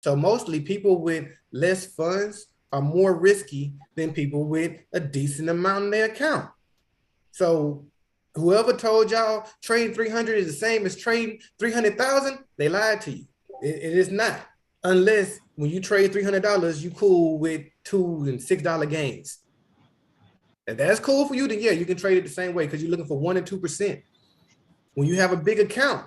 So mostly people with less funds are more risky than people with a decent amount in their account. So whoever told y'all trading 300 is the same as trading 300,000, they lied to you. It is not. Unless when you trade $300, you cool with $2 and $6 gains. If that's cool for you, then yeah, you can trade it the same way because you're looking for 1% and 2%. When you have a big account,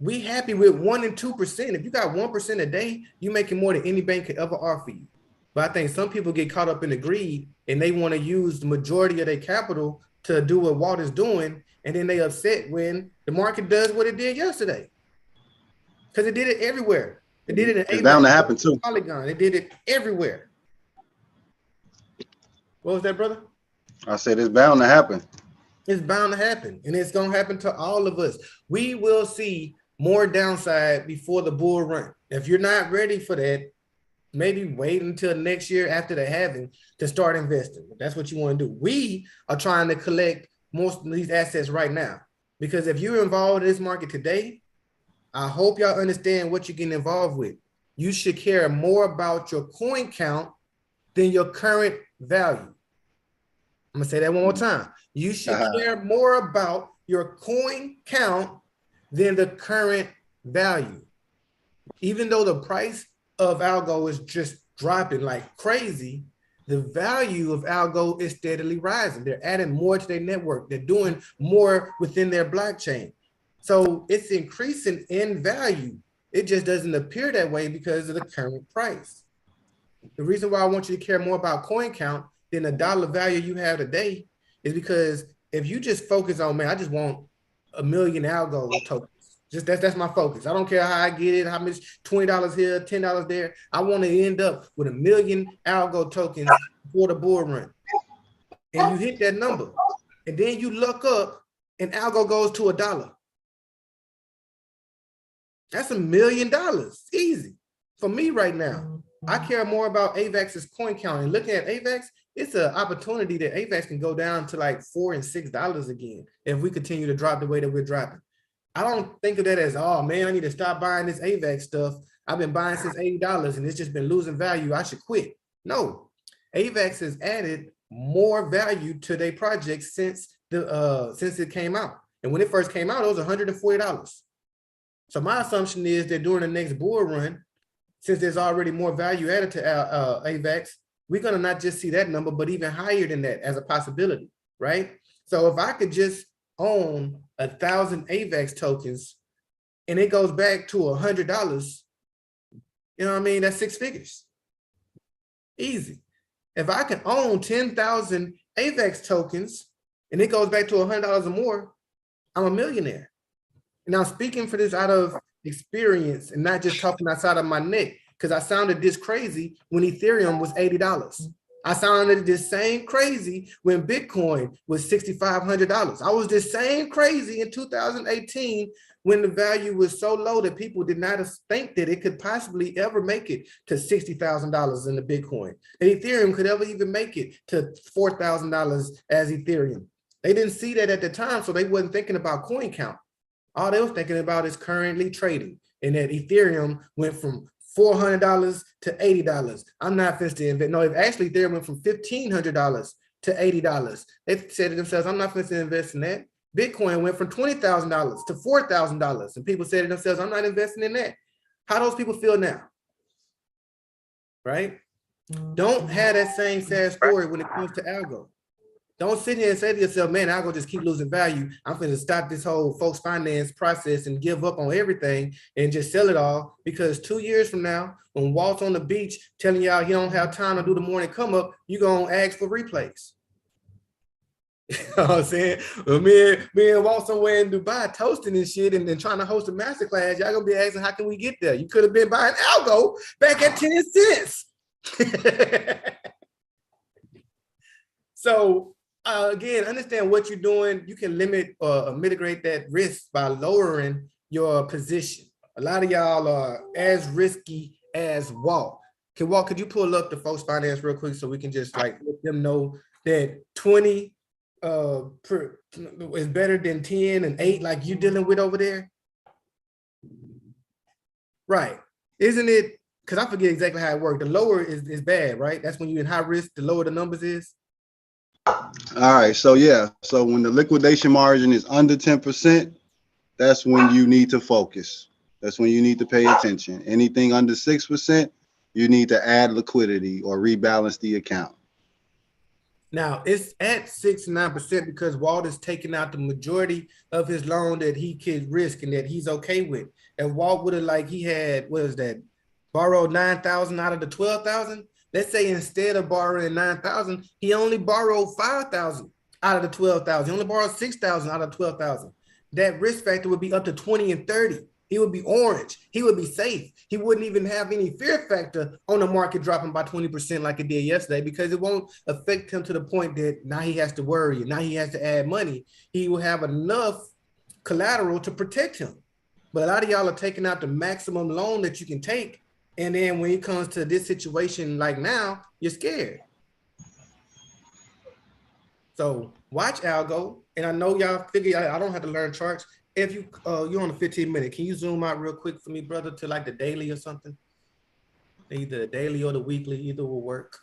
we happy with 1% and 2%. If you got 1% a day, you're making more than any bank could ever offer you. But I think some people get caught up in the greed and they want to use the majority of their capital to do what Walt is doing, and then they upset when the market does what it did yesterday. Because it did it everywhere. It did it in It's bound AVAX, to happen too. Polygon. It did it everywhere. What was that, brother? I said it's bound to happen. It's bound to happen, and it's going to happen to all of us. We will see more downside before the bull run. If you're not ready for that, maybe wait until next year after the halving to start investing. That's what you want to do. We are trying to collect most of these assets right now, because if you're involved in this market today, I hope y'all understand what you're getting involved with. You should care more about your coin count than your current value. I'm gonna say that one more time. You should care more about your coin count than the current value. Even though the price of algo is just dropping like crazy, the value of algo is steadily rising. They're adding more to their network. They're doing more within their blockchain. So it's increasing in value. It just doesn't appear that way because of the current price. The reason why I want you to care more about coin count than the dollar value you have today is because if you just focus on, man, I just want a million algo tokens. Just that's my focus. I don't care how I get it, how much $20 here, $10 there. I want to end up with a million algo tokens for the bull run. And you hit that number. And then you look up and algo goes to $1. That's $1 million. Easy. For me right now, I care more about AVAX's coin count. And looking at AVAX, it's an opportunity that AVAX can go down to like $4 and $6 again if we continue to drop the way that we're dropping. I don't think of that as, oh man, I need to stop buying this AVAX stuff. I've been buying since $80 and it's just been losing value. I should quit. No, AVAX has added more value to their project since it came out. And when it first came out, it was $140. So my assumption is that during the next bull run, since there's already more value added to AVAX, we're going to not just see that number, but even higher than that as a possibility, right? So if I could just own 1,000 AVAX tokens and it goes back to $100, you know what I mean? That's 6 figures. Easy. If I can own 10,000 AVAX tokens and it goes back to $100 or more, I'm a millionaire. And I'm speaking for this out of experience and not just talking outside of my neck, because I sounded this crazy when Ethereum was $80. I sounded this same crazy when Bitcoin was $6,500. I was this same crazy in 2018 when the value was so low that people did not think that it could possibly ever make it to $60,000 in the Bitcoin. And Ethereum could ever even make it to $4,000 as Ethereum. They didn't see that at the time, so they wasn't thinking about coin count. All they was thinking about is currently trading, and that Ethereum went from $400 to $80. I'm not finished to invest. No, if actually Ethereum went from $1,500 to $80. They said to themselves, I'm not finished to invest in that. Bitcoin went from $20,000 to $4,000. And people said to themselves, I'm not investing in that. How those people feel now? Right? Don't have that same sad story when it comes to algo. Don't sit here and say to yourself, man, I'm going to just keep losing value. I'm going to stop this whole folks finance process and give up on everything and just sell it all, because 2 years from now, when Walt's on the beach telling y'all he don't have time to do the morning come up, you're going to ask for replays. You know what I'm saying? Well, me and Walt somewhere in Dubai toasting and shit and trying to host a masterclass. Y'all going to be asking, how can we get there? You could have been buying algo back at 10 cents. So, again, understand what you're doing. You can limit or mitigate that risk by lowering your position. A lot of y'all are as risky as Walt. Walt, could you pull up the folks finance real quick so we can just like let them know that 20 is better than 10 and 8 like you dealing with over there? Right. Isn't it because I forget exactly how it worked. The lower is bad, right? That's when you're in high risk, the lower the numbers is. All right, so yeah, so when the liquidation margin is under 10%, that's when you need to focus. That's when you need to pay attention. Anything under 6%, you need to add liquidity or rebalance the account. Now it's at 6-9% because Walt is taking out the majority of his loan that he could risk and that he's okay with. And Walt would have he had, what is that, borrowed 9,000 out of the 12,000. Let's say instead of borrowing 9,000, he only borrowed 5,000 out of the 12,000. He only borrowed 6,000 out of 12,000. That risk factor would be up to 20 and 30. He would be orange. He would be safe. He wouldn't even have any fear factor on the market dropping by 20% like it did yesterday, because it won't affect him to the point that now he has to worry and now he has to add money. He will have enough collateral to protect him. But a lot of y'all are taking out the maximum loan that you can take. And then when it comes to this situation like now, you're scared. So watch Algo. And I know y'all figure I don't have to learn charts. If you you're on a 15-minute, can you zoom out real quick for me, brother, to like the daily or something? Either the daily or the weekly, either will work.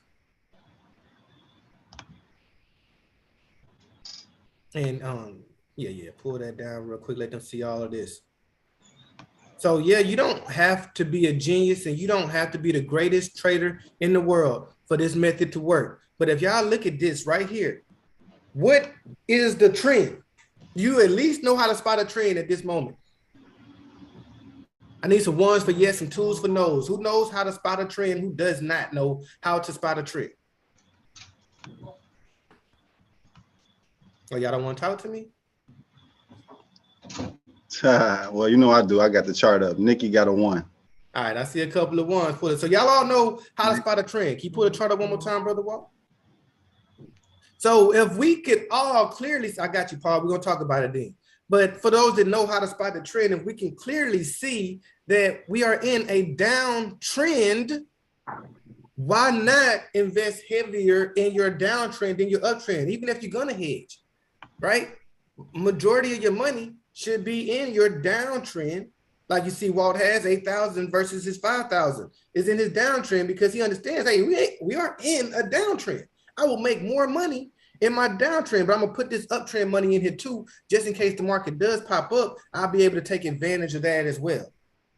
And yeah, pull that down real quick. Let them see all of this. So yeah, you don't have to be a genius and you don't have to be the greatest trader in the world for this method to work. But if y'all look at this right here, what is the trend? You at least know how to spot a trend at this moment. I need some ones for yes and twos for no's. Who knows how to spot a trend? Who does not know how to spot a trend? Oh, y'all don't want to talk to me? Well, you know I do. I got the chart up. Nikki got a 1. All right, I see a couple of ones for it. So y'all all know how to spot a trend. Can you pull the chart up one more time, Brother Walt? So if we could all clearly, I got you, Paul. We're going to talk about it then. But for those that know how to spot the trend, if we can clearly see that we are in a downtrend, why not invest heavier in your downtrend than your uptrend, even if you're going to hedge, right? Majority of your money should be in your downtrend. Like you see, Walt has 8,000 versus his 5,000 is in his downtrend because he understands, hey, we are in a downtrend. I will make more money in my downtrend, but I'm gonna put this uptrend money in here too, just in case the market does pop up, I'll be able to take advantage of that as well.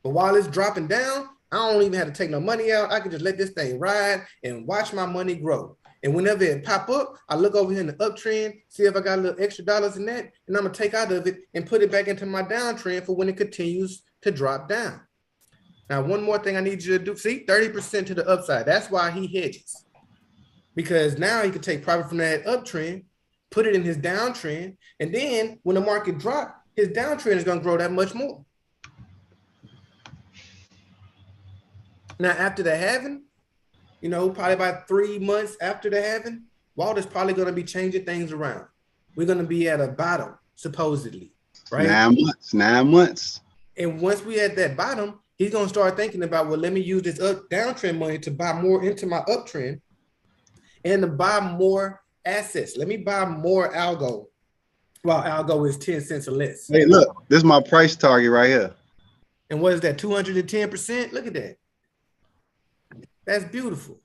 But while it's dropping down, I don't even have to take no money out. I can just let this thing ride and watch my money grow. And whenever it pop up, I look over here in the uptrend, see if I got a little extra dollars in that, and I'm gonna take out of it and put it back into my downtrend for when it continues to drop down. Now, one more thing I need you to do, see, 30% to the upside. That's why he hedges. Because now he can take profit from that uptrend, put it in his downtrend, and then when the market drops, his downtrend is going to grow that much more. Now, after the halving, probably about 3 months after the halving, Walt is probably going to be changing things around. We're going to be at a bottom, supposedly, right? 9 months. And once we at that bottom, he's going to start thinking about, well, let me use this downtrend money to buy more into my uptrend and to buy more assets. Let me buy more Algo while Algo is 10 cents or less. Hey, look, this is my price target right here. And what is that, 210%? Look at that. That's beautiful.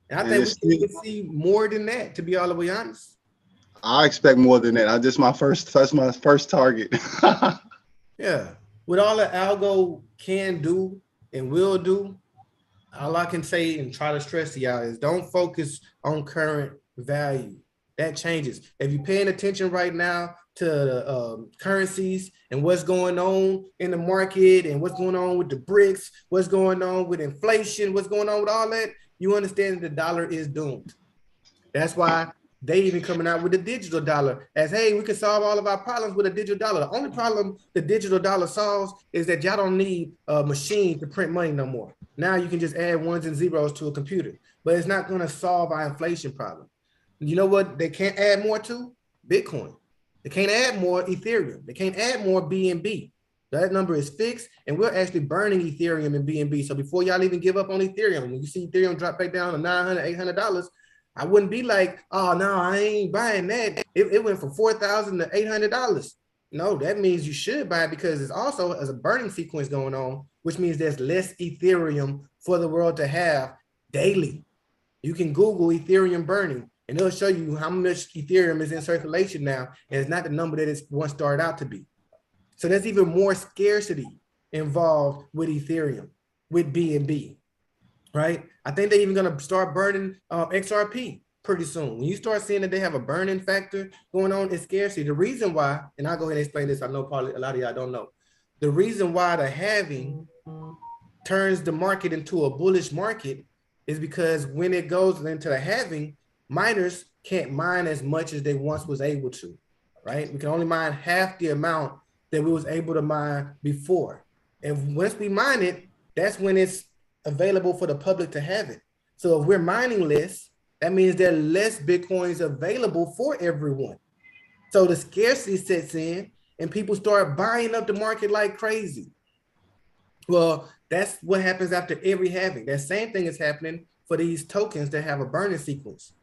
And I think we can see more than that, to be all the way honest. I expect more than that. That's my first target. Yeah. With all that Algo can do and will do, all I can say and try to stress to y'all is don't focus on current value. That changes. If you're paying attention right now to the currencies and what's going on in the market and what's going on with the BRICS, what's going on with inflation, what's going on with all that, you understand that the dollar is doomed. That's why they even coming out with the digital dollar as, hey, we can solve all of our problems with a digital dollar. The only problem the digital dollar solves is that y'all don't need a machine to print money no more. Now you can just add ones and zeros to a computer, but it's not going to solve our inflation problem. You know what they can't add more to? Bitcoin. They can't add more Ethereum. They can't add more BNB. That number is fixed, and we're actually burning Ethereum and BNB. So before y'all even give up on Ethereum, when you see Ethereum drop back down to $900, $800, I wouldn't be like, oh, no, I ain't buying that. It went from $4,000 to $800. No, that means you should buy it because it's also as a burning sequence going on, which means there's less Ethereum for the world to have daily. You can Google Ethereum burning and it'll show you how much Ethereum is in circulation now. And it's not the number that it once started out to be. So there's even more scarcity involved with Ethereum, with BNB, right? I think they're even gonna start burning XRP pretty soon. When you start seeing that they have a burning factor going on, it's scarcity. The reason why, and I'll go ahead and explain this, I know probably a lot of y'all don't know. The reason why the halving turns the market into a bullish market is because when it goes into the halving, miners can't mine as much as they once was able to, right? We can only mine half the amount that we was able to mine before. And once we mine it, that's when it's available for the public to have it. So if we're mining less, that means there are less Bitcoins available for everyone. So the scarcity sets in and people start buying up the market like crazy. Well, that's what happens after every halving. That same thing is happening for these tokens that have a burning sequence.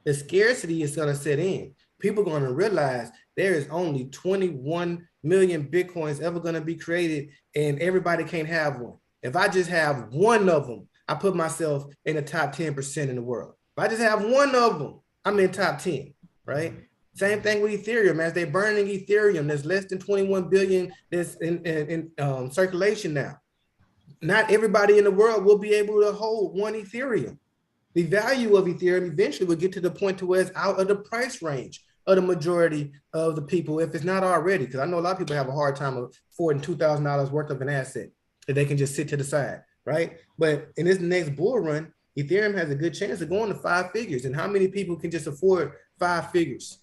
The scarcity is going to set in. People are going to realize there is only 21 million Bitcoins ever going to be created and everybody can't have one. If I just have one of them, I put myself in the top 10% in the world. If I just have one of them, I'm in top 10, right? Same thing with Ethereum. As they're burning Ethereum, there's less than 21 billion that's in circulation now. Not everybody in the world will be able to hold one Ethereum. The value of Ethereum eventually will get to the point to where it's out of the price range of the majority of the people, if it's not already, because I know a lot of people have a hard time affording $2,000 worth of an asset that they can just sit to the side, right? But in this next bull run, Ethereum has a good chance of going to 5 figures. And how many people can just afford 5 figures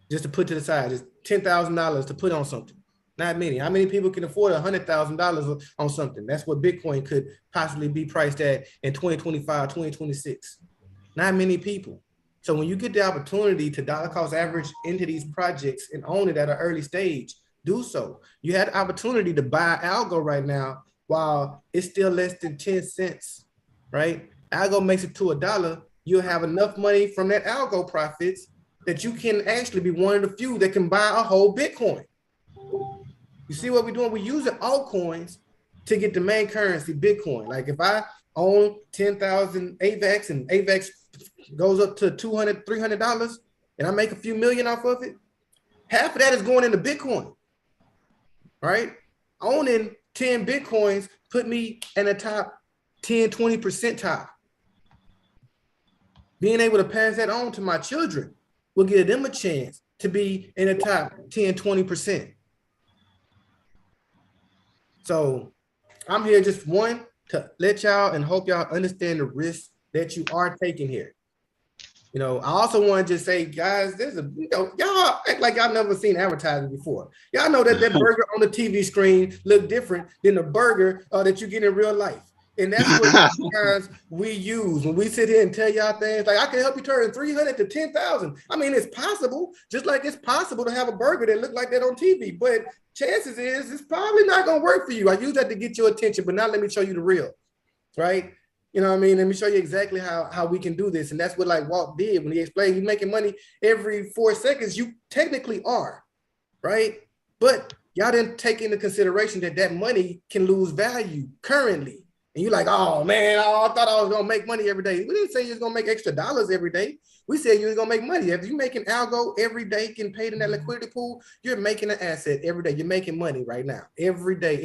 just to put to the side, just $10,000 to put on something? Not many. How many people can afford $100,000 on something? That's what Bitcoin could possibly be priced at in 2025, 2026. Not many people. So when you get the opportunity to dollar cost average into these projects and own it at an early stage, do so. You had the opportunity to buy Algo right now while it's still less than 10 cents, right? Algo makes it to $1. You'll have enough money from that Algo profits that you can actually be one of the few that can buy a whole Bitcoin. You see what we're doing? We're using altcoins to get the main currency, Bitcoin. Like if I own 10,000 AVAX and AVAX goes up to $200, $300 and I make a few million off of it, half of that is going into Bitcoin, right? Owning 10 Bitcoins put me in the top 10, 20 percentile. Being able to pass that on to my children will give them a chance to be in the top 10, 20%. So I'm here just to let y'all and hope y'all understand the risk that you are taking here. You know, I also want to just say, guys, y'all act like y'all never seen advertising before. Y'all know that burger on the TV screen look different than the burger that you get in real life. And that's what guys we use when we sit here and tell y'all things like, I can help you turn 300 to 10,000. I mean, it's possible, just like it's possible to have a burger that look like that on TV, but chances is it's probably not going to work for you. I use that to get your attention, but now let me show you the real, right? You know what I mean? Let me show you exactly how we can do this. And that's what like Walt did when he explained you're making money every 4 seconds. You technically are, right? But y'all didn't take into consideration that money can lose value currently. And you're like, oh man, I thought I was gonna make money every day. We didn't say you was gonna make extra dollars every day. We said you was gonna make money. If you're making algo every day, getting paid in that liquidity pool, you're making an asset every day. You're making money right now, every day.